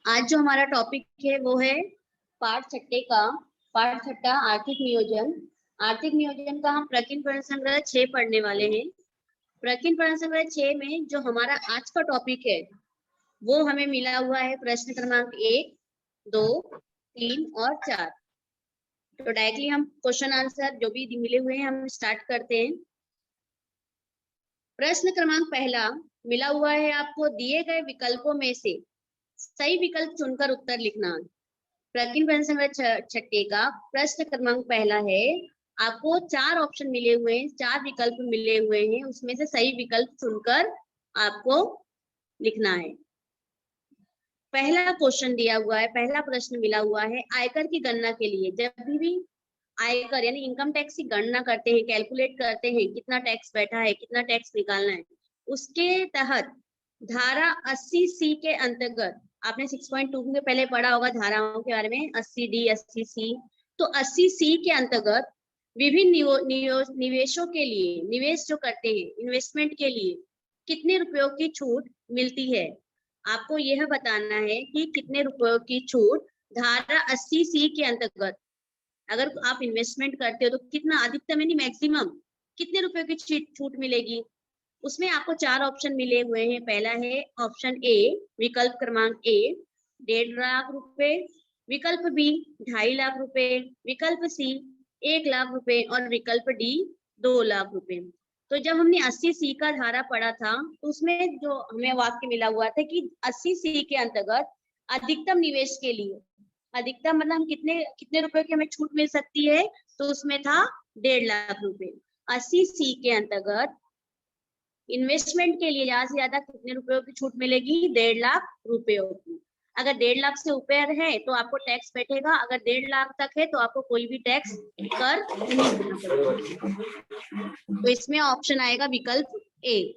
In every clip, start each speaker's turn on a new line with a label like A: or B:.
A: आज जो हमारा टॉपिक है वो है पाठ छठा आर्थिक नियोजन। आर्थिक नियोजन का हम प्रकीर्णन प्रश्न संग्रह 6 पढ़ने वाले हैं। प्रकीर्णन प्रश्न संग्रह 6 में जो हमारा आज का टॉपिक है वो हमें मिला हुआ है प्रश्न क्रमांक 1, 2, 3 और 4। तो डायरेक्टली हम क्वेश्चन आंसर जो भी मिले हुए हैं हम स्टार्ट करते हैं। प्रश्न क्रमांक पहला मिला हुआ है आपको, दिए गए विकल्पों में से सही विकल्प चुनकर उत्तर लिखना। प्रकीर्णन प्रश्न संग्रह छठे का प्रश्न क्रमांक पहला है। आपको 4 ऑप्शन मिले हुए हैं, 4 विकल्प मिले हुए हैं, उसमें से सही विकल्प चुनकर आपको लिखना है। पहला क्वेश्चन दिया हुआ है, पहला प्रश्न मिला हुआ है, आयकर की गणना के लिए जब भी आयकर यानी इनकम टैक्स की गणना करते हैं, कैलकुलेट करते हैं कितना टैक्स बैठा है, कितना टैक्स निकालना है, उसके तहत धारा 80C के अंतर्गत, आपने 6.2 में पहले पढ़ा होगा धाराओं के बारे में, 80D 80C, तो 80C के अंतर्गत विभिन्न निवेशों के लिए, निवेश जो करते हैं इन्वेस्टमेंट के लिए कितने रुपयों की छूट मिलती है। आपको यह बताना है कि कितने रुपयों की छूट धारा 80C के अंतर्गत अगर आप इन्वेस्टमेंट करते हो तो कितना अधिकतम यानी मैक्सिमम कितने रुपयों की छूट मिलेगी। उसमें आपको 4 ऑप्शन मिले हुए हैं। पहला है ऑप्शन ए, विकल्प क्रमांक ए 1.5 लाख रुपए, विकल्प बी 2.5 लाख रुपए, विकल्प सी 1 लाख रुपए और विकल्प डी 2 लाख रुपए। तो जब हमने 80C का धारा पढ़ा था तो उसमें जो हमें वाक्य मिला हुआ था कि 80C के अंतर्गत अधिकतम निवेश के लिए, अधिकतम मतलब कितने कितने रुपए की हमें छूट मिल सकती है, तो उसमें था 1.5 लाख रुपए। 80C के अंतर्गत इन्वेस्टमेंट के लिए ज्यादा से ज्यादा कितने रुपयों की छूट मिलेगी, 1.5 लाख रुपयों की। अगर 1.5 लाख से ऊपर है तो आपको टैक्स बैठेगा, अगर 1.5 लाख तक है तो आपको कोई भी टैक्स कर नहीं देना पड़ेगा। तो इसमें ऑप्शन आएगा विकल्प ए।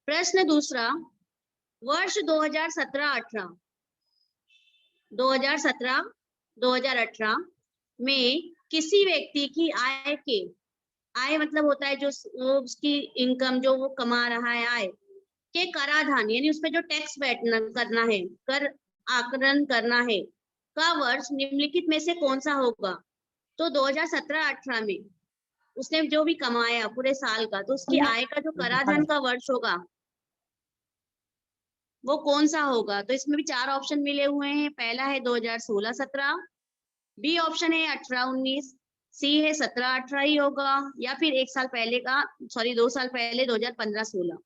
A: प्रश्न दूसरा, वर्ष 2017-18 में किसी व्यक्ति की आय मतलब होता है जो उसकी इनकम जो वो कमा रहा है, आय के कराधान यानी उसमें जो टैक्स करना है, कर आकलन करना है का वर्ष निम्नलिखित में से कौन सा होगा। तो 2017-18 में उसने जो भी कमाया पूरे साल का, तो उसकी आय का जो कराधान का वर्ष होगा वो कौन सा होगा। तो इसमें भी 4 ऑप्शन मिले हुए हैं। पहला है 2016-17, बी ऑप्शन है 18-19, सी है 17-18 ही होगा, या फिर 2 साल पहले 2015-16।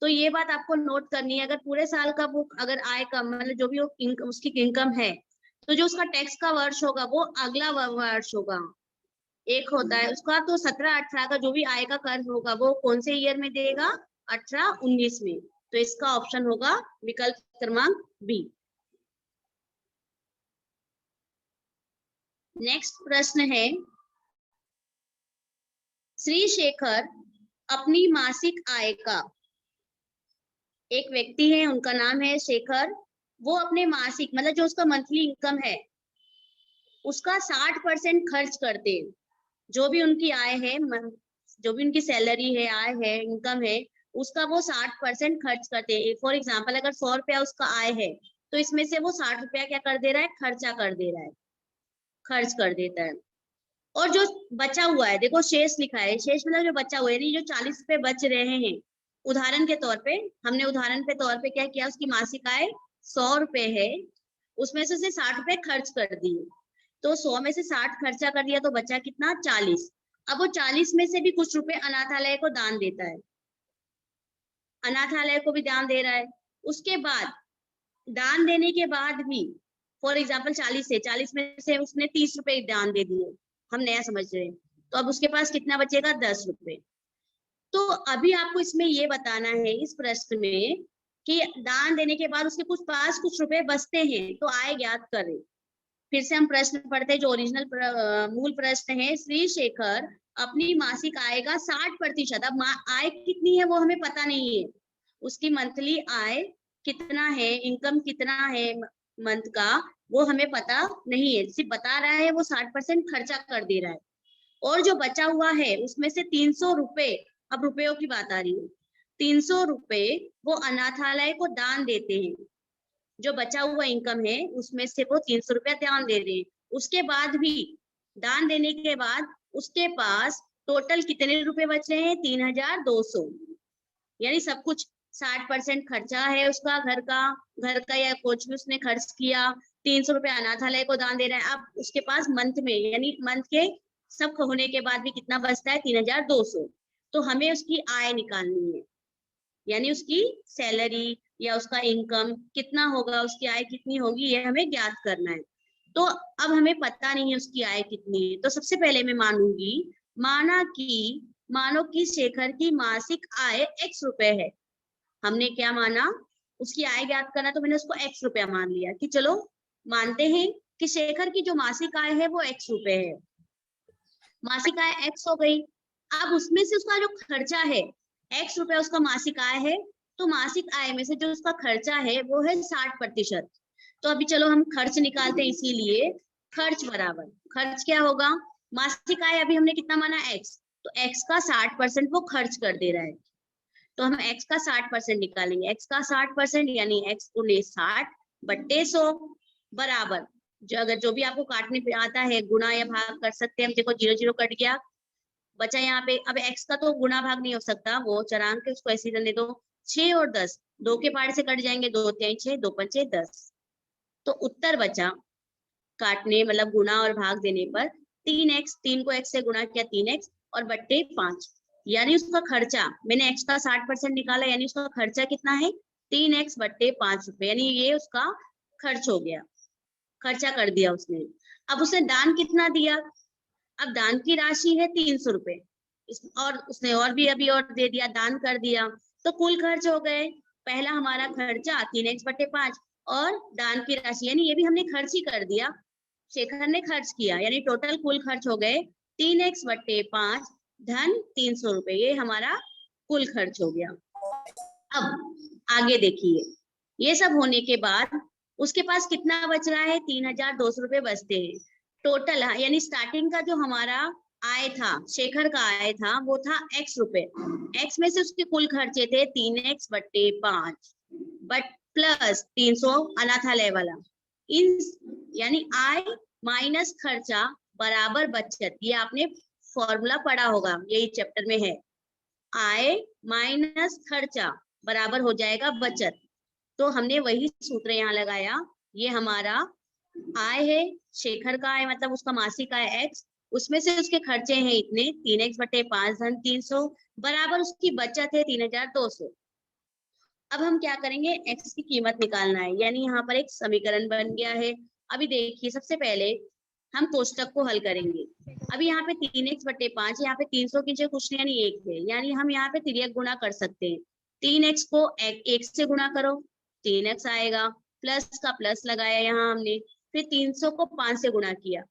A: तो ये बात आपको नोट करनी है, अगर पूरे साल का वो अगर आय का मतलब जो भी उसकी इनकम है, तो जो उसका टैक्स का वर्ष होगा वो अगला वर्ष होगा। एक होता है उसका, तो 17-18 का जो भी आय का कर होगा वो कौन से ईयर में देगा, 18-19 में। तो इसका ऑप्शन होगा विकल्प क्रमांक बी। नेक्स्ट प्रश्न है, श्री शेखर अपनी मासिक आय का, एक व्यक्ति है उनका नाम है शेखर, वो अपने मासिक मतलब जो उसका मंथली इनकम है उसका 60% खर्च करते हैं। जो भी उनकी आय है, जो भी उनकी सैलरी है, आय है, इनकम है, उसका वो 60% खर्च करते हैं। फॉर एग्जाम्पल अगर 100 रुपया उसका आय है तो इसमें से वो 60 रुपया क्या कर दे रहा है, खर्चा कर दे रहा है, खर्च कर देता है। और जो बचा हुआ है, देखो शेष लिखा है, शेष मतलब जो बचा हुआ है, जो 40 रुपए बच रहे हैं, उदाहरण के तौर पे हमने उदाहरण के तौर पे क्या किया, उसकी मासिक आय 100 रुपए है, उसमें से 60 रुपए खर्च कर दिए, तो 100 में से 60 खर्चा कर दिया तो बचा कितना, 40। अब वो 40 में से भी कुछ रुपए अनाथालय को दान देता है, अनाथालय को भी दान दे रहा है। उसके बाद दान देने के बाद भी फॉर एग्जाम्पल 40 में से उसने 30 रुपए दान दे दिए, हम नया समझ रहे हैं, तो अब उसके पास कितना बचेगा, 10 रुपए। तो अभी आपको इसमें ये बताना है इस प्रश्न में कि दान देने के बाद उसके कुछ रुपए बचते हैं, तो आय ज्ञात करें। फिर से हम प्रश्न पढ़ते हैं, जो ओरिजिनल मूल प्रश्न है, श्री शेखर अपनी मासिक आय का 60%, अब आय कितनी है वो हमें पता नहीं है, उसकी मंथली आय कितना है, इनकम कितना है मंथ का, वो हमें पता नहीं है, सिर्फ बता रहा है वो 60% खर्चा कर दे रहा है। और जो बचा हुआ है उसमें से 300 रुपए, अब रुपयों की बात आ रही है, 300 रुपए वो अनाथालय को दान देते हैं। जो बचा हुआ इनकम है उसमें से वो 300 रुपया दान दे रहे हैं। उसके बाद भी दान देने के बाद उसके पास टोटल कितने रुपए बच रहे हैं? 3200। यानी सब कुछ 60% खर्चा है उसका, घर का या कुछ भी उसने खर्च किया, 300 रुपए अनाथालय को दान दे रहा है। अब उसके पास मंथ में, यानी मंथ के सब होने के बाद भी कितना बचता है? 3200। तो हमें उसकी आय निकालनी है, यानी उसकी सैलरी या उसका इनकम कितना होगा, उसकी आय कितनी होगी, ये हमें ज्ञात करना है। तो अब हमें पता नहीं है उसकी आय कितनी है, तो सबसे पहले मैं मानूंगी, मानो कि शेखर की मासिक आय x रुपए है। हमने क्या माना? उसकी आय ज्ञात करना, तो मैंने उसको x रुपया मान लिया कि चलो मानते हैं कि शेखर की जो मासिक आय है वो x रुपए है। मासिक आय x हो गई। अब उसमें से उसका जो खर्चा है, x रुपया उसका मासिक आय है, तो मासिक आय में से जो उसका खर्चा है वो है 60%। तो अभी चलो हम खर्च निकालते हैं, इसीलिए खर्च बराबर, खर्च क्या होगा? मासिक आय अभी हमने कितना माना? x, तो x का 60% वो खर्च कर दे रहा है, तो हम x का 60% निकालेंगे। x का 60% यानी x गुणे 60/100 बराबर, जो भी आपको काटने पे आता है गुणा या भाग कर सकते हैं। हम देखो 0 0 कट गया, बचा यहाँ पे। अब x का तो गुणा भाग नहीं हो सकता, वो चरांक के उसको ऐसे ही रहने दो। 6 और 10 2 के पार से कट जाएंगे, 2 3 6, 2 5 10। तो उत्तर बचा काटने मतलब गुणा और भाग देने पर 3x, 3 को x से गुणा किया 3x और बट्टे 5। यानी उसका खर्चा, मैंने x का 60% निकाला, यानी उसका खर्चा कितना है? 3x बट्टे 5 रुपए, यानी ये उसका खर्च हो गया, खर्चा कर दिया उसने। अब उसने दान कितना दिया? अब दान की राशि है 300 रुपए, और उसने और भी अभी और दे दिया, दान कर दिया, तो कुल खर्च हो गए। पहला हमारा खर्चा 3x/5 और दान की राशि, यानी ये भी हमने खर्च ही कर दिया, शेखर ने खर्च किया, यानी टोटल कुल खर्च हो गए 3x/5 धन 300 रुपए, ये हमारा कुल खर्च हो गया। अब आगे देखिए, ये सब होने के बाद उसके पास कितना बच रहा है? 3200 रुपए बचते हैं टोटल, यानी स्टार्टिंग का जो हमारा आय था, शेखर का आय था, वो था x रुपए। x में से उसके कुल खर्चे थे 3x/5 बट प्लस 300 अनाथालय वाला, इन यानी आय माइनस खर्चा बराबर बचत। ये आपने फॉर्मूला पढ़ा होगा, यही चैप्टर में है। आय माइनस खर्चा बराबर हो जाएगा बचत। तो हमने वही सूत्र यहाँ लगाया। ये हमारा आय है, शेखर का आय मतलब उसका मासिक आय x, उसमें से उसके खर्चे हैं इतने 3x/5 धन 300 बराबर उसकी बचत है 3200। अब हम क्या करेंगे? x की कीमत निकालना है, यानी यहाँ पर एक समीकरण बन गया है। अभी देखिए, सबसे पहले हम कोष्टक को हल करेंगे। अभी यहाँ पे 3x/5, यहाँ पे 300 की जगह कुछ नहीं यानी 1 है, यानी हम यहाँ पे तिर्यक गुणा कर सकते हैं। 3x को 1 से गुणा करो, 3x आएगा, प्लस का प्लस लगाया यहाँ हमने, फिर 300 को 5 से गुणा किया,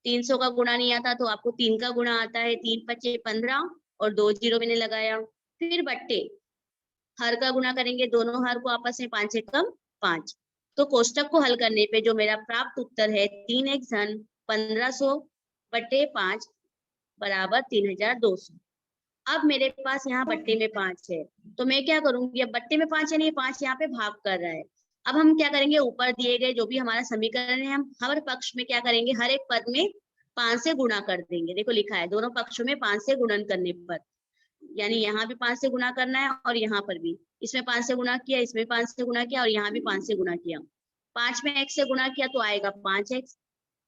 A: 300 का गुणा नहीं आता तो आपको 3 का गुणा आता है, 3 5 15 और 2 जीरो मैंने लगाया, फिर बट्टे हर का गुणा करेंगे, दोनों हर को आपस में 5 से कम 5। तो कोष्टक को हल करने पे जो मेरा प्राप्त उत्तर है 3x धन 1500/5 बराबर 3200। अब मेरे पास यहाँ बट्टे में 5 है, तो मैं क्या करूंगी? अब बट्टे में 5 है, नहीं 5 यहाँ पे भाग कर रहा है। अब हम क्या करेंगे? ऊपर दिए गए जो भी हमारा समीकरण है, हम हर पक्ष में क्या करेंगे? हर एक पद में 5 से गुणा कर देंगे। देखो लिखा है दोनों पक्षों में 5 से गुणन करने पर, यानी यहाँ भी 5 से गुणा करना है और यहाँ पर भी, इसमें 5 से गुणा किया, इसमें 5 से गुणा किया और यहाँ भी 5 से गुणा किया। 5 में x से गुणा किया तो आएगा 5x,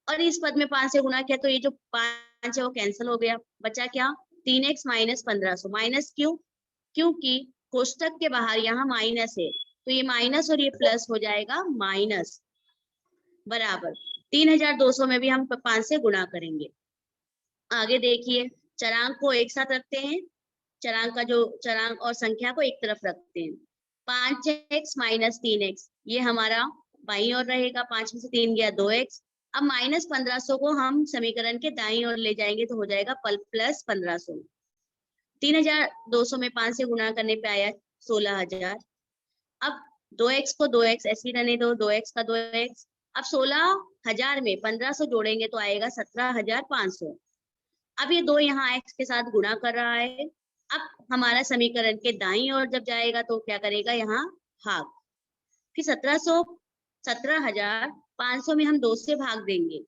A: और इस पद में 5 से गुणा किया तो ये जो 5 है वो कैंसिल हो गया, बचा क्या? 3x minus 1500। माइनस क्यों? क्योंकि कोष्टक के बाहर यहाँ माइनस है, तो ये माइनस और ये प्लस हो जाएगा माइनस बराबर 3200 में भी हम 5 से गुणा करेंगे। आगे देखिए, चरांक को एक साथ रखते हैं, चरांक का जो चरांक और संख्या को एक तरफ रखते हैं। 5x माइनस 3x, ये हमारा बाईं ओर रहेगा, 5 में से 3 गया 2x। अब माइनस 1500 को हम समीकरण के दाईं ओर ले जाएंगे तो हो जाएगा प्लस 1500। 3200 में 5 से गुणा करने पे आया 16000। अब 2x को 2x ऐसे ही रहने दो, 2x का 2x। अब 16000 में 1500 जोड़ेंगे तो आएगा 17500। अब ये दो यहाँ x के साथ गुणा कर रहा है। अब हमारा समीकरण के दाईं ओर जब जाएगा तो क्या करेगा? यहाँ भाग, फिर 17,500 में हम 2 से भाग देंगे,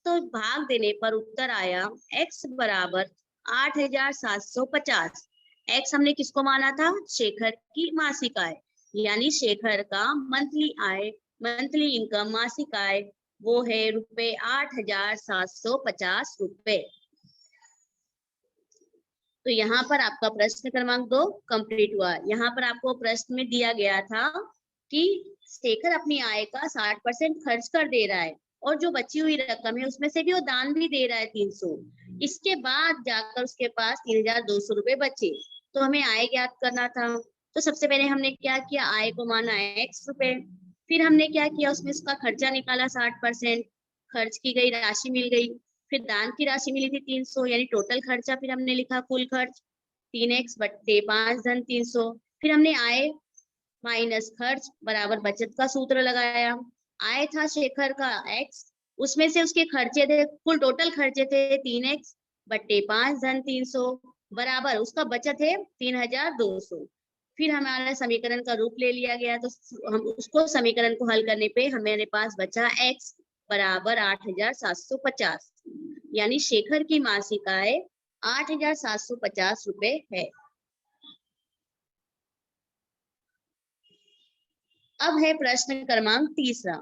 A: तो भाग देने पर उत्तर आया x बराबर 8,750। x हमने किसको माना था? शेखर की मासिक आय, यानी शेखर का मंथली आय, मंथली इनकम, मासिक आय वो है रुपए 8,750 रुपए। तो यहाँ पर आपका प्रश्न क्रमांक 2 कंप्लीट हुआ। यहाँ पर आपको प्रश्न में दिया गया था कि शेखर अपनी आय का 60% खर्च कर दे रहा है और जो बची हुई रकम है उसमें से भी वो दान भी दे रहा है 300। इसके बाद जाकर उसके पास 3,200 रुपए बचे, तो हमें आय ज्ञात करना था। तो सबसे पहले हमने क्या किया, आय को माना x रुपए, फिर हमने क्या किया, उसमें उसका खर्चा निकाला 60%, खर्च की गई राशि मिल गई, फिर दान की राशि मिली थी 300, यानी टोटल खर्चा फिर हमने लिखा कुल खर्च 3x बट्टे 5 धन 300। फिर हमने आय माइनस खर्च बराबर बचत का सूत्र लगाया। आय था शेखर का x, उसमें से उसके खर्चे थे, कुल टोटल खर्चे थे 3x बट्टे 5 धन 300 बराबर उसका बचत है 3,200। फिर हमारा समीकरण का रूप ले लिया गया, तो हम उसको समीकरण को हल करने पे हमारे पास बचा x बराबर 8,750, यानी शेखर की मासिक आय 8,750 रुपए है। अब है प्रश्न क्रमांक 3।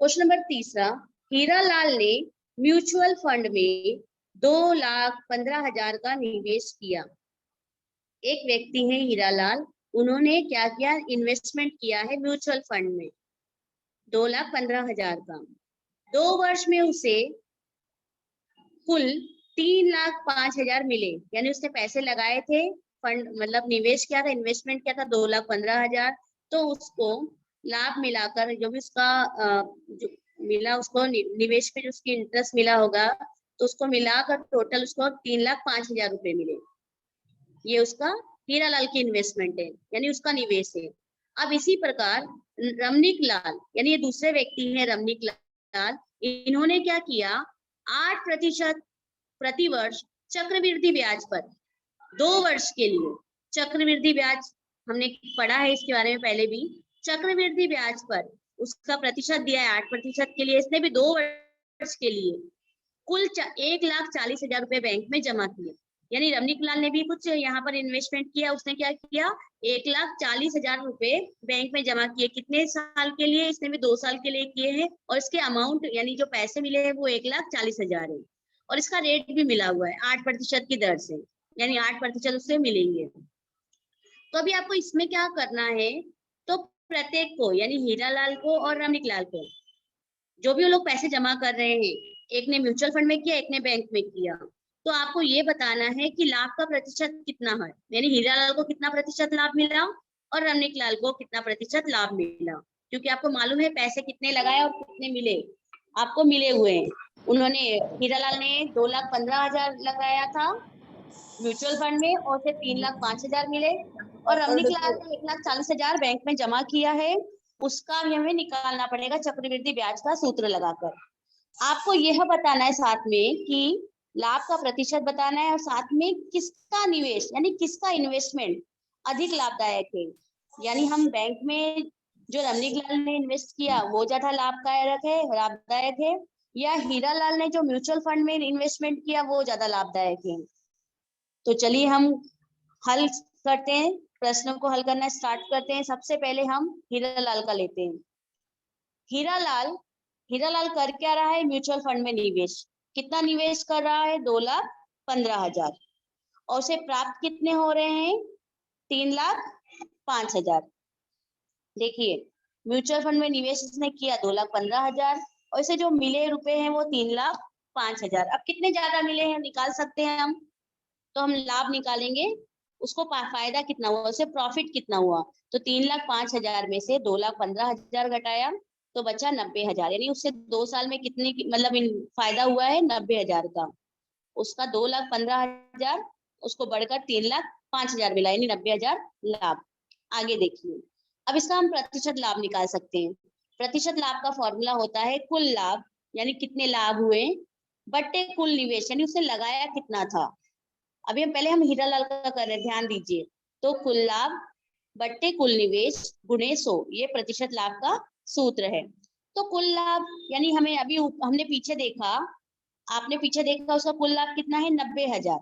A: क्वेश्चन नंबर 3, हीरालाल ने म्यूचुअल फंड में 2,15,000 का निवेश किया। एक व्यक्ति है हीरालाल, उन्होंने क्या किया, इन्वेस्टमेंट किया है म्यूचुअल फंड में 2,15,000 का। 2 वर्ष में उसे कुल 3,05,000 मिले, यानी उसने पैसे लगाए थे, फंड मतलब निवेश किया था, इन्वेस्टमेंट किया था 2,15,000, तो उसको लाभ मिलाकर जो भी उसका जो मिला, उसको निवेश पे जो उसकी इंटरेस्ट मिला होगा, तो उसको मिलाकर टोटल उसको 3,05,000 रुपए मिले। ये उसका हीरालाल की इन्वेस्टमेंट है, यानी उसका निवेश है। अब इसी प्रकार रमनीक लाल, यानी ये दूसरे व्यक्ति हैं रमनीक लाल, इन्होंने क्या किया, 8% प्रति वर्ष चक्रवृद्धि ब्याज पर 2 वर्ष के लिए, चक्रवृद्धि ब्याज हमने पढ़ा है इसके बारे में पहले भी, चक्रवृद्धि ब्याज पर उसका प्रतिशत दिया है 8% के लिए, इसने भी 2 वर्ष के लिए कुल 1,40,000 रुपए बैंक में जमा किए। यानी रमनीक लाल ने भी कुछ यहाँ पर इन्वेस्टमेंट किया, उसने क्या किया, 1,40,000 रुपए बैंक में जमा किए। कितने साल के लिए, इसने भी 2 साल के लिए किए हैं, और इसके अमाउंट यानी जो पैसे मिले हैं वो 1,40,000 है, और इसका रेट भी मिला हुआ है 8% की दर से, यानी 8% उससे मिलेंगे। तो अभी आपको इसमें क्या करना है, तो प्रत्येक को, यानी हीरालाल को और रमनीक लाल को, जो भी वो लोग पैसे जमा कर रहे हैं, एक ने म्यूचुअल फंड में किया, एक ने बैंक में किया, तो आपको ये बताना है कि लाभ का प्रतिशत कितना है, यानी हीरालाल को कितना प्रतिशत लाभ मिला और रमनीक लाल को कितना प्रतिशत लाभ मिला, क्योंकि आपको मालूम है पैसे कितने लगाए और कितने मिले, आपको मिले हुए हैं। उन्होंने, हीरालाल ने 2,15,000 लगाया था म्यूचुअल फंड में और फिर 3,05,000 मिले, और रमनीक लाल ने 1,40,000 बैंक में जमा किया है, उसका भी हमें निकालना पड़ेगा चक्रवृद्धि ब्याज का सूत्र लगाकर। आपको यह बताना है साथ में कि लाभ का प्रतिशत बताना है, और साथ में किसका निवेश यानी किसका इन्वेस्टमेंट अधिक लाभदायक है, यानी हम बैंक में जो रमनीक लाल ने इन्वेस्ट किया वो ज्यादा लाभदायक है, या हीरालाल ने जो म्यूचुअल फंड में इन्वेस्टमेंट किया वो ज्यादा लाभदायक है। तो चलिए हम हल करते हैं, प्रश्नों को हल करना स्टार्ट करते हैं। सबसे पहले हम हीरालाल का लेते हैं। हीरालाल कर क्या रहा है, म्यूचुअल फंड में निवेश, कितना निवेश कर रहा है, 2,15,000, और उसे प्राप्त कितने हो रहे हैं, 3,05,000। देखिए म्यूचुअल फंड में निवेश इसने किया 2,15,000, और इसे जो मिले रुपए हैं वो 3,05,000। अब कितने ज्यादा मिले हैं निकाल सकते हैं हम, तो हम लाभ निकालेंगे, उसको फायदा कितना हुआ, उसे प्रॉफिट कितना हुआ, तो 3,05,000 में से 2,15,000 घटाया तो बचा 90,000, यानी उससे 2 साल में कितने मतलब फायदा हुआ है 90,000 का, उसका 2,15,000 उसको बढ़कर 3,05,000 मिला, यानी 90,000 लाभ। आगे देखिए, अब इसका हम प्रतिशत लाभ निकाल सकते हैं। प्रतिशत लाभ का फॉर्मूला होता है कुल लाभ, यानी कितने लाभ हुए बट्टे कुल निवेश, यानी उसने लगाया कितना था। अभी हम हीरालाल का कर रहे हैं, ध्यान दीजिए, तो कुल लाभ बट्टे कुल निवेश गुणे 100, ये प्रतिशत लाभ का सूत्र है। तो कुल लाभ यानी हमें अभी हमने पीछे देखा, आपने पीछे देखा उसका कुल लाभ कितना है 90,000,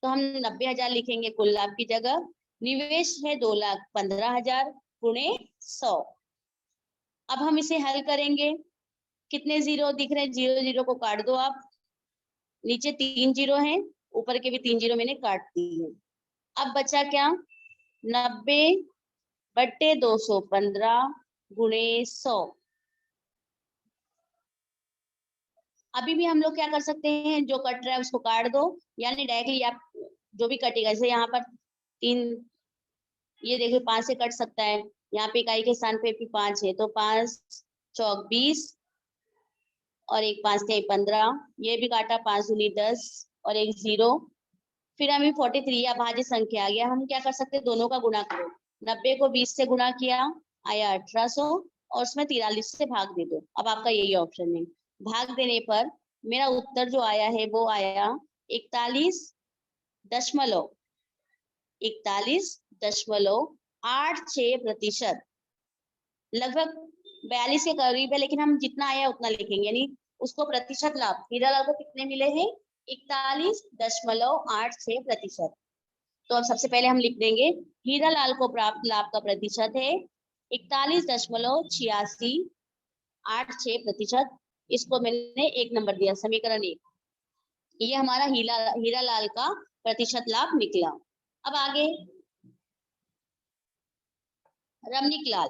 A: तो हम 90,000 लिखेंगे कुल लाभ की जगह। निवेश है 2,15,000 गुणे 100। अब हम इसे हल करेंगे, कितने जीरो दिख रहे हैं, जीरो जीरो को काट दो आप, नीचे 3 जीरो हैं, ऊपर के भी 3 जीरो मैंने काट दिए। अब बचा क्या, 90 बट्टे 215 गुणे 100। अभी भी हम लोग क्या कर सकते हैं, जो कट रहा है उसको काट दो, यानी डायरेक्टली आप जो भी कटेगा, जैसे यहाँ पर 3, ये देखिए 5 से कट सकता है, यहाँ पे इकाई के स्थान पे भी 5 है, तो 5 चौक 20 और 1 5 × 15, ये भी काटा, 5 दूनी 10 और 1 0। फिर हमें 43 अभाज्य संख्या आ गया, हम क्या कर सकते हैं, दोनों का गुणा करो, 90 को 20 से गुणा किया आया 1800 और उसमें 43 से भाग दे दो। अब आपका यही ऑप्शन है, भाग देने पर मेरा उत्तर जो आया है वो आया 41.86%, लगभग 42 के करीब है, लेकिन हम जितना आया उतना लिखेंगे, यानी उसको प्रतिशत लाभ हीरालाल को कितने मिले हैं, 41.86%। तो अब सबसे पहले हम लिख देंगे हीरालाल को प्राप्त लाभ का प्रतिशत है 41.8686%। इसको मैंने 1 नंबर दिया, समीकरण 1। ये हमारा हीरालाल का प्रतिशत लाभ निकला। अब आगे रमणीक लाल,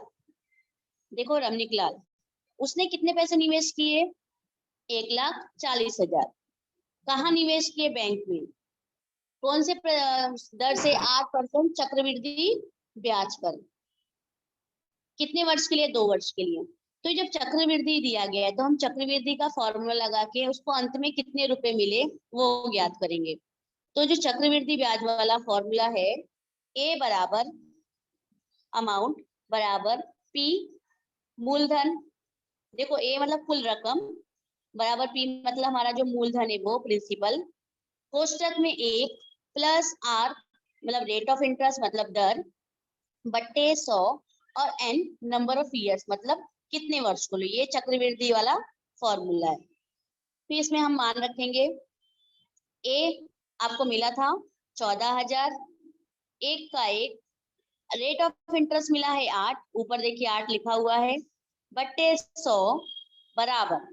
A: देखो रमणीक लाल उसने कितने पैसे निवेश किए, 1,40,000। कहाँ निवेश किए, बैंक में। कौन से दर से, 8% चक्रवृद्धि ब्याज पर। कितने वर्ष के लिए, 2 वर्ष के लिए। तो जब चक्रवृद्धि दिया गया है तो हम चक्रवृद्धि का फॉर्मूला लगा के उसको अंत में कितने रुपए मिले वो ज्ञात करेंगे। तो जो चक्रवृद्धि ब्याज वाला फॉर्मूला है, ए बराबर अमाउंट बराबर पी मूलधन, देखो ए मतलब कुल रकम, बराबर पी मतलब हमारा जो मूलधन है वो प्रिंसिपल, कोष्टक में 1 प्लस आर मतलब रेट ऑफ इंटरेस्ट मतलब दर, बट्टे 100 और एन नंबर ऑफ ईयर्स मतलब कितने वर्ष को लो, ये चक्रवृद्धि वाला फॉर्मूला है। फिर इसमें हम मान रखेंगे, ए आपको मिला था 14,000, 1 का 1, रेट ऑफ इंटरेस्ट मिला है 8, ऊपर देखिए 8 लिखा हुआ है, बट्टे 100 बराबर।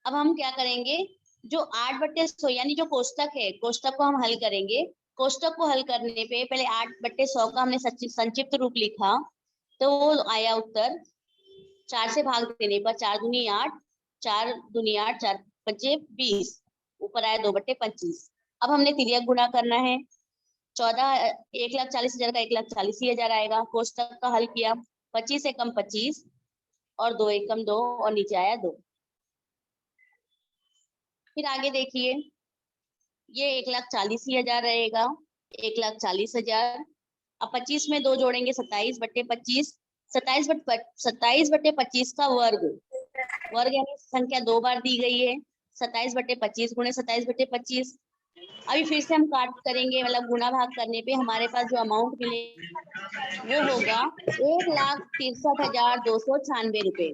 A: अब हम क्या करेंगे, जो 8/100 यानी जो कोष्टक है, कोष्टक को हम हल करेंगे। कोष्टक को हल करने पे पहले 8/100 का हमने संक्षिप्त रूप लिखा, तो वो आया उत्तर 4 से भाग देने पर 4 दूनी 8, 4 दूनी 8, 4 पंचे 20, ऊपर आया 2/25। अब हमने तिर्यक गुणा करना है, 1,40,000 का 1,40,000 आएगा। कोष्टक का हल किया, 25 से कम 25 और 2 एकम 2 और नीचे आया 2। फिर आगे देखिए, ये 1,40,000 रहेगा, 1,40,000। अब 25 में 2 जोड़ेंगे, 27/25, 27/25 का वर्ग, वर्ग यानी संख्या 2 बार दी गई है, 27/25 गुणे 27/25। अभी फिर से हम काट करेंगे, मतलब गुणा भाग करने पे हमारे पास जो अमाउंट मिले वो होगा 1,63,296 रुपए,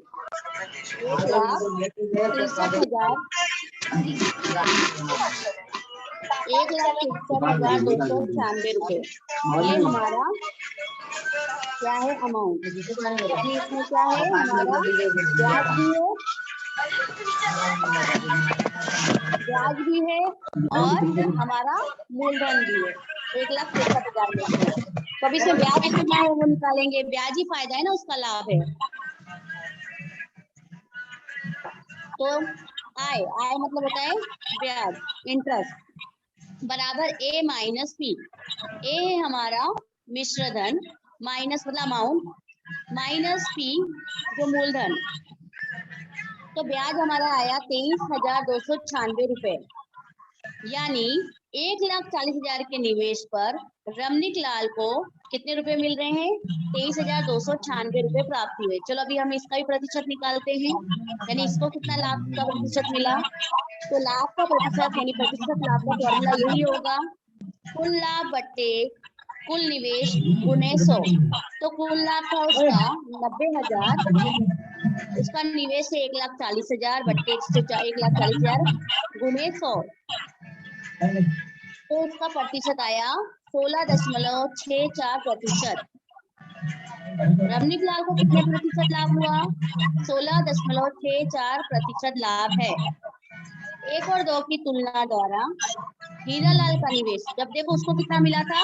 A: 1,63,296 रुपए। ये हमारा क्या है, अमाउंट, यानी इसमें क्या है, हमारा ब्याज भी है, ब्याज भी है और हमारा मूलधन भी है, 1,63,000 में से। तो अब इसमें ब्याज कितना है वो निकालेंगे, ब्याज ही फायदा है ना, उसका लाभ है। तो आय, आय मतलब होता है ब्याज, इंटरेस्ट, बराबर ए माइनस पी। ए है हमारा मिश्र धन, माइनस मतलब अमाउंट, माइनस पी जो मूलधन। तो ब्याज हमारा आया 23,296 रुपए, यानी 1,40,000 के निवेश पर रमणीक लाल को कितने रुपए मिल रहे हैं, 23,296 रुपए प्राप्त हुए। चलो अभी हम इसका भी प्रतिशत निकालते हैं, यानी इसको कितना लाभ का प्रतिशत मिला। तो लाभ का प्रतिशत यानी प्रतिशत लाभ का फॉर्मूला यही होगा, कुल लाभ बट्टे कुल निवेश गुने 100, तो कुल लाभ था उसका 90,000, उसका निवेश है 1,40,000 बट्टे 1,40,000 गुने 100, तो उसका प्रतिशत आया 16.64%। रमनीक लाल को कितने प्रतिशत लाभ हुआ? 16.64% लाभ है। 1 और 2 की तुलना द्वारा हीरालाल का निवेश, जब देखो उसको कितना मिला था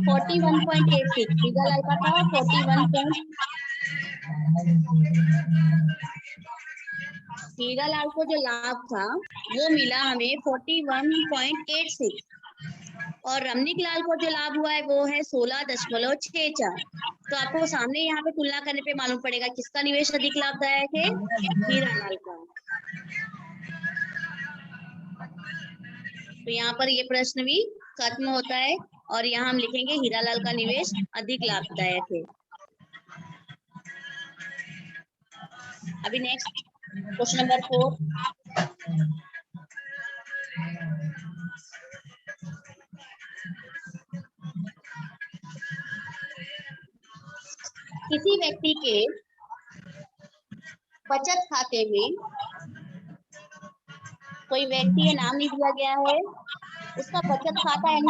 A: 41.86, हीरालाल का था 41. हीरालाल को जो लाभ था वो मिला हमें 41.86 और रमनीक लाल को जो लाभ हुआ है वो है 16.64। तो आपको सामने यहाँ पे तुलना करने पे मालूम पड़ेगा किसका निवेश अधिक लाभदायक है, हीरालाल का। तो यहाँ पर ये प्रश्न भी खत्म होता है और यहाँ हम लिखेंगे हीरालाल का निवेश अधिक लाभदायक है। अभी नेक्स्ट क्वेश्चन नंबर 4। किसी व्यक्ति के बचत खाते में, कोई व्यक्ति है नाम नहीं दिया गया है, उसका बचत खाता यानी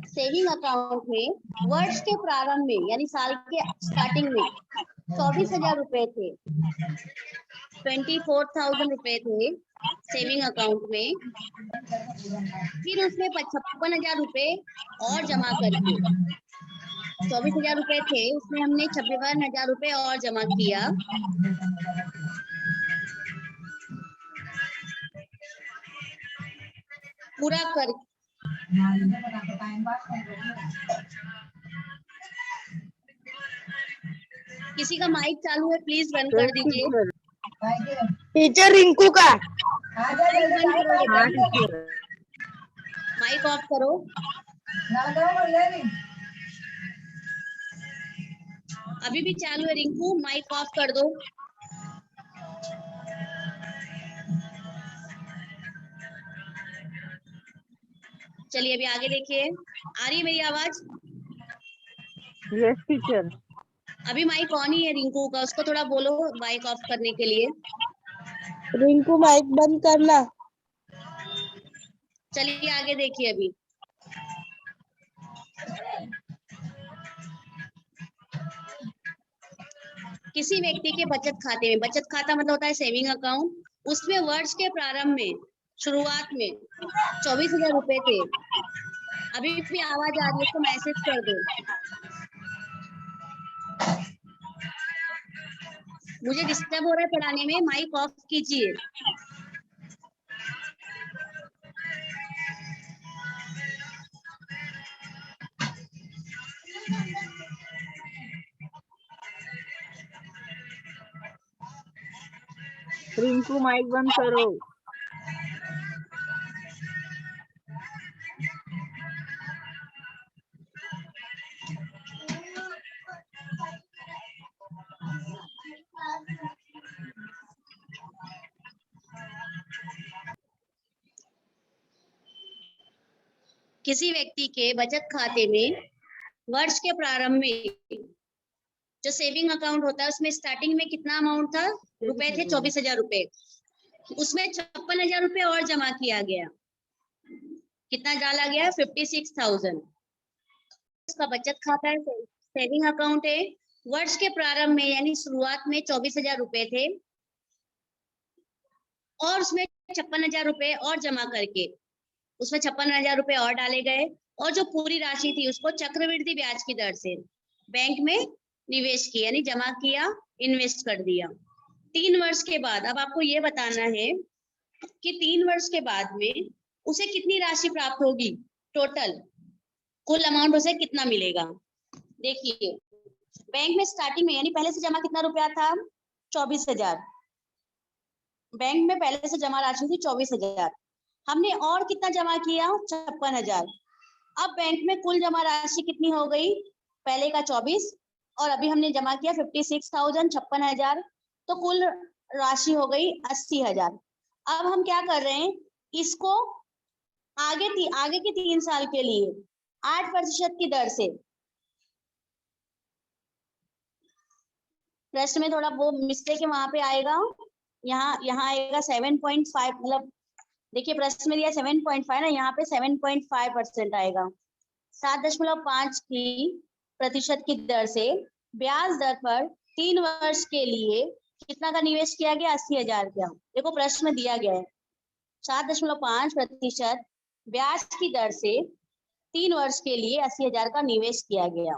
A: सेविंग अकाउंट में वर्ष के प्रारंभ में यानी साल के स्टार्टिंग में 24,000 रुपए थे, 24,000 रुपए थे सेविंग अकाउंट में। फिर उसने 56,000 रुपए और जमा करके, 24,000 रुपए थे उसमें हमने 56,000 रुपए और जमा किया। पूरा कर किसी का माइक चालू है प्लीज बंद कर दीजिए।
B: टीचर रिंकू का
A: माइक ऑफ करो। अभी भी चालू है रिंकू, माइक ऑफ कर दो। चलिए अभी आगे देखिए, आ रही है मेरी आवाज?
B: Yes teacher.
A: अभी माइक ऑन ही है रिंकू का, उसको थोड़ा बोलो माइक ऑफ करने के लिए।
B: रिंकू माइक बंद करना।
A: चलिए आगे देखिए। अभी किसी व्यक्ति के बचत खाते में, बचत खाता मतलब होता है सेविंग अकाउंट, उसमें वर्ष के प्रारंभ में शुरुआत में 24,000 रुपए थे। अभी भी आवाज आ रही है, उसको मैसेज कर दो। मुझे डिस्टर्ब हो रहा है पढ़ाने में, माइक ऑफ कीजिए।
B: रिंकू माइक बंद करो।
A: किसी व्यक्ति के बचत खाते में वर्ष के प्रारंभ में जो सेविंग अकाउंट होता है उसमें स्टार्टिंग में कितना अमाउंट था, रुपए थे 24,000 रुपए, उसमें 56,000 रुपए और जमा किया गया। कितना डाला गया? 56,000। उसका बचत खाता है, सेविंग अकाउंट है। वर्ष के प्रारंभ में यानी शुरुआत में 24,000 रुपए थे और उसमें 56,000 रुपए और जमा करके उसमें 56,000 रुपए और डाले गए और जो पूरी राशि थी उसको चक्रवृद्धि ब्याज की दर से बैंक में निवेश किया यानी जमा किया, इन्वेस्ट कर दिया। 3 वर्ष के बाद अब आपको ये बताना है कि 3 वर्ष के बाद में उसे कितनी राशि प्राप्त होगी, टोटल कुल अमाउंट उसे कितना मिलेगा। देखिए बैंक में स्टार्टिंग में यानी पहले से जमा कितना रुपया था, 24,000। बैंक में पहले से जमा राशि थी 24,000, हमने और कितना जमा किया, 56,000। अब बैंक में कुल जमा राशि कितनी हो गई, पहले का 24 और अभी हमने जमा किया 56,000, 56,000, तो कुल राशि हो गई 80,000। अब हम क्या कर रहे हैं, इसको आगे के 3 साल के लिए 8% की दर से। प्रश्न में थोड़ा वो मिस्टेक है, वहां पे आएगा, यहाँ आएगा 7.5, मतलब देखिए प्रश्न में दिया 7.5 ना, यहाँ पे 7.5% आएगा। 7.5 की प्रतिशत की दर से ब्याज दर पर 3 वर्ष के लिए कितना का निवेश किया गया? 80,000 का। देखो प्रश्न में दिया गया है 7.5% ब्याज की दर से 3 वर्ष के लिए 80,000 का निवेश किया गया।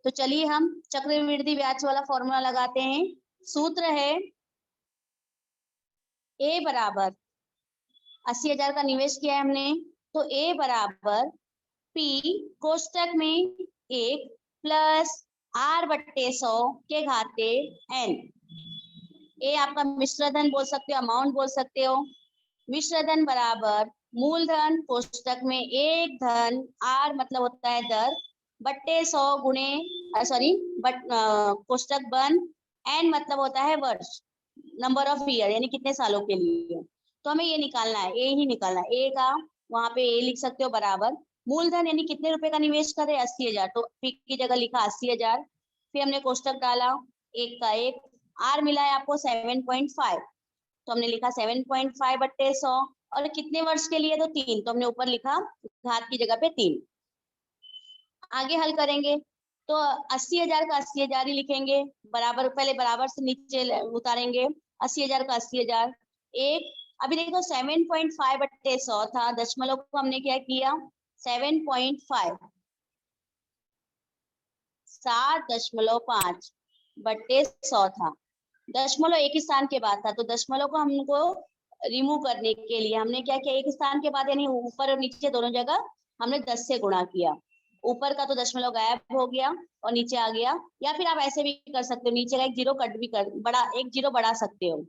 A: तो चलिए हम चक्रवृद्धि ब्याज वाला फॉर्मूला लगाते हैं। सूत्र है ए बराबर 80,000 का निवेश किया है हमने, तो ए बराबर पी कोष्टक में 1 प्लस R/100 के घाते n। ए आपका मिश्र धन बोल सकते हो, अमाउंट बोल सकते हो। मिश्र धन बराबर मूलधन कोष्टक में 1 धन R मतलब होता है दर बट्टे 100 गुणे कोष्टक बंद n मतलब होता है वर्ष, नंबर ऑफ ईयर यानी कितने सालों के लिए। तो हमें ये निकालना है, ए ही निकालना है। ए का वहां पे ए लिख सकते हो बराबर मूलधन यानी कितने रुपए का निवेश करे? 80,000, तो पी की जगह लिखा 80,000। फिर हमने कोष्टक डाला 1 का 1, आर मिला है आपको 7.5, तो हमने लिखा 7.5 बट्टे 100, और कितने वर्ष के लिए? तो 3, तो हमने ऊपर लिखा घात की जगह पे 3। आगे हल करेंगे तो 80,000 का 80,000 ही लिखेंगे, बराबर पहले बराबर से नीचे उतारेंगे। 80,000 का 80,000 एक। अभी देखो 7.5 बट्टे 100 था, दशमलव को हमने क्या किया 7.5 7.5 बट्टे 100 था, दशमलव एक ही स्थान के बाद था, तो दशमलव को हमको रिमूव करने के लिए हमने क्या किया, एक स्थान के बाद यानी ऊपर और नीचे दोनों जगह हमने 10 से गुणा किया। ऊपर का तो दशमलव गायब हो गया और नीचे आ गया, या फिर आप ऐसे भी कर सकते हो, नीचे का एक जीरो कट भी कर एक जीरो बढ़ा सकते हो।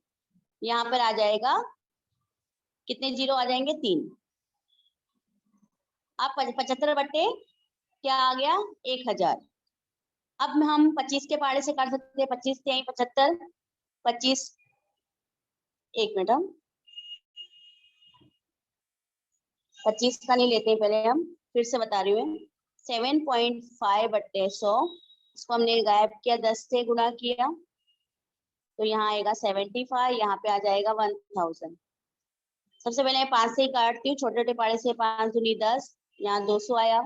A: यहाँ पर आ जाएगा कितने जीरो आ जाएंगे? 3। अब 75 बट्टे क्या आ गया? 1000। अब हम 25 के पहाड़े से काट सकते हैं, 25 से 75, 25 एक मिनट, हम 25 का नहीं लेते हैं, पहले हम फिर से बता रही हूँ। 7.5 बट्टे 100, इसको हमने गायब किया, 10 से गुणा किया, तो यहाँ आएगा 75, यहाँ पे आ जाएगा 1000। सबसे पहले 5 से ही काटती हूँ, छोटे छोटे पाड़े से, 5 दूनी 10, यहाँ 200 आया,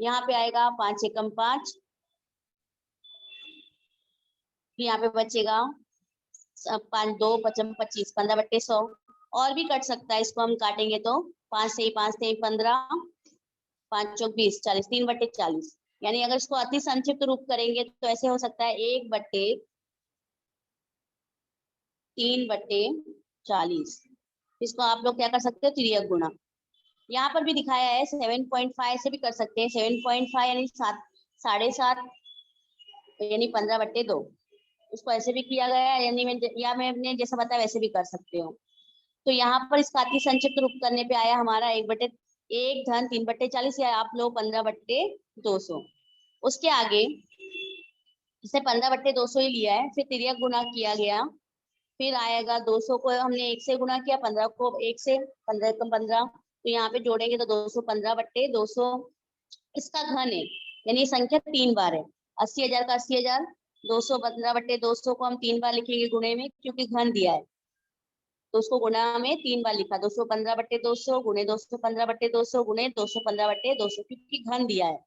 A: यहाँ पे आएगा 5 एकम 5, यहाँ पे बचेगा 5 2 पचम 25, 15 बट्टे 100। और भी कट सकता है, इसको हम काटेंगे तो 5 से 15, 5 चौक 20, 40, 3 बट्टे 40। यानी अगर इसको अति संक्षिप्त रूप करेंगे तो ऐसे हो सकता है 1 बट्टे 3 बट्टे 40। इसको आप लोग क्या कर सकते हो, तिर्यक गुणा। यहाँ पर भी दिखाया है 7.5 से भी कर सकते हैं, 7.5 यानी 7.5 यानी 15 बट्टे 2, उसको ऐसे भी किया गया है, यानी मैंने जैसा बताया वैसे भी कर सकते हो। तो यहाँ पर इसका अति संक्षिप्त रूप करने पे आया हमारा 1 धन 3 बट्टे 40, या आप लोग 15 बट्टे 200। उसके आगे इसे 15 बट्टे 200 ही लिया है, फिर तिर्यक गुणा किया गया, फिर आएगा 200 को हमने 1 से गुणा किया, 15 को 1 से, 15 कम 15, तो यहाँ पे जोड़ेंगे तो 215 बट्टे 200 इसका घन है, यानी संख्या 3 बार है। 80,000 का 80,000, 215 बट्टे 200 को हम 3 बार लिखेंगे गुणे में, क्योंकि घन दिया है तो उसको गुणा में 3 बार लिखा, 215 बट्टे 200 गुणे 215 बट्टे 200 गुणे 215 बट्टे 200, क्योंकि घन दिया है।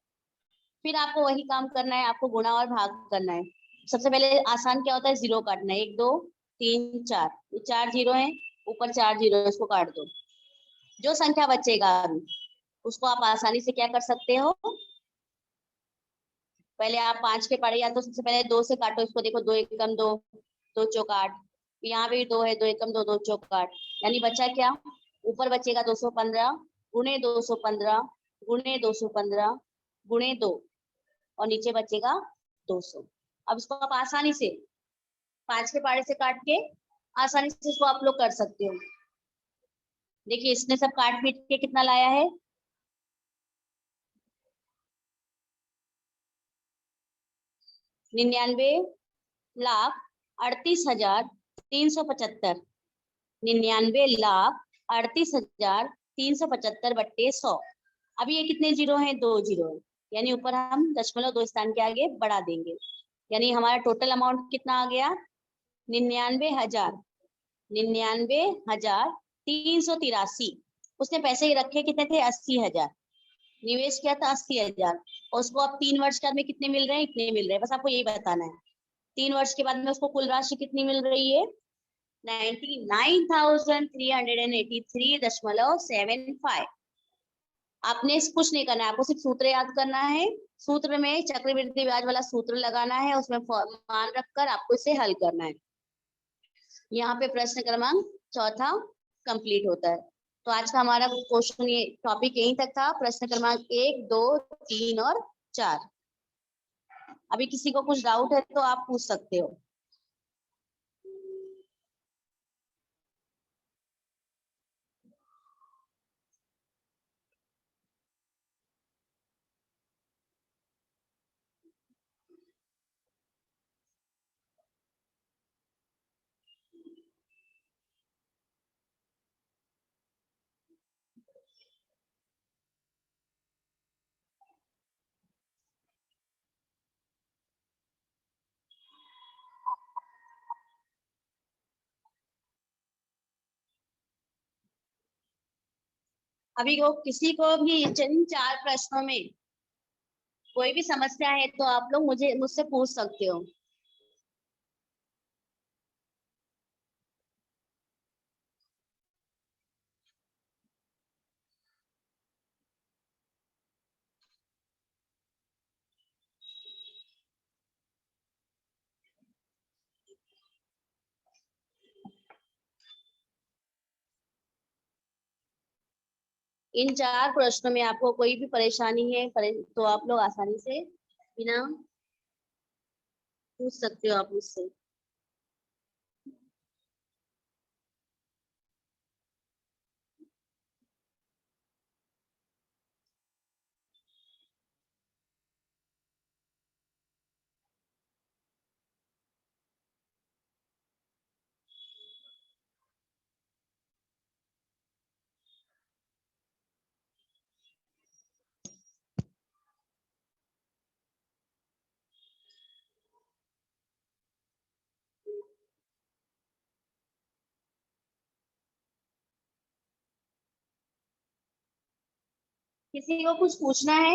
A: फिर आपको वही काम करना है, आपको गुणा और भाग करना है। सबसे पहले आसान क्या होता है, जीरो काटना है, 1 2 3 4, ये 4 जीरो है, ऊपर 4 जीरो है, इसको काट दो। जो संख्या बचेगा उसको आप आसानी से क्या कर सकते हो, पहले आप 5 के पढ़े, या तो सबसे पहले 2 से काटो इसको, देखो 2 एकम 2, 2 चौक 8, यहाँ पे भी 2 है, 2 एकम 2, 2 चौक 8, यानी बचा क्या, ऊपर बचेगा 215 गुणे 215 गुणे 215 गुणे 2, और नीचे बचेगा 200। अब इसको आप आसानी से 5 के पहाड़े से काट के आसानी से इसको आप लोग कर सकते हो। देखिए इसने सब काट पीट के कितना लाया है, 99,38,375, 99,38,375 बट्टे 100, अभी ये कितने जीरो हैं? 2 जीरो है, यानी ऊपर हम दशमलव 2 स्थान के आगे बढ़ा देंगे, यानी हमारा टोटल अमाउंट कितना आ गया? 99,000, 99,383। उसने पैसे रखे कितने थे? 80,000, निवेश किया था 80,000, और उसको अब 3 वर्ष के बाद में कितने मिल रहे हैं? इतने मिल रहे हैं, बस आपको यही बताना है। 3 वर्ष के बाद में उसको कुल राशि कितनी मिल रही है? 99,383.75। आपने कुछ नहीं करना है, आपको सिर्फ सूत्र याद करना है। सूत्र में चक्रवृद्धि ब्याज वाला सूत्र लगाना है, उसमें मान रखकर आपको इसे हल करना है। यहाँ पे प्रश्न क्रमांक चौथा कंप्लीट होता है। तो आज का हमारा क्वेश्चन, ये टॉपिक यहीं तक था। प्रश्न क्रमांक 1, 2, 3 और 4। अभी किसी को कुछ डाउट है तो आप पूछ सकते हो। अभी को किसी को भी इन 4 प्रश्नों में कोई भी समस्या है तो आप लोग मुझसे पूछ सकते हो। इन 4 प्रश्नों में आपको कोई भी परेशानी है तो आप लोग आसानी से बिना पूछ सकते हो आप मुझसे। किसी को कुछ पूछना है?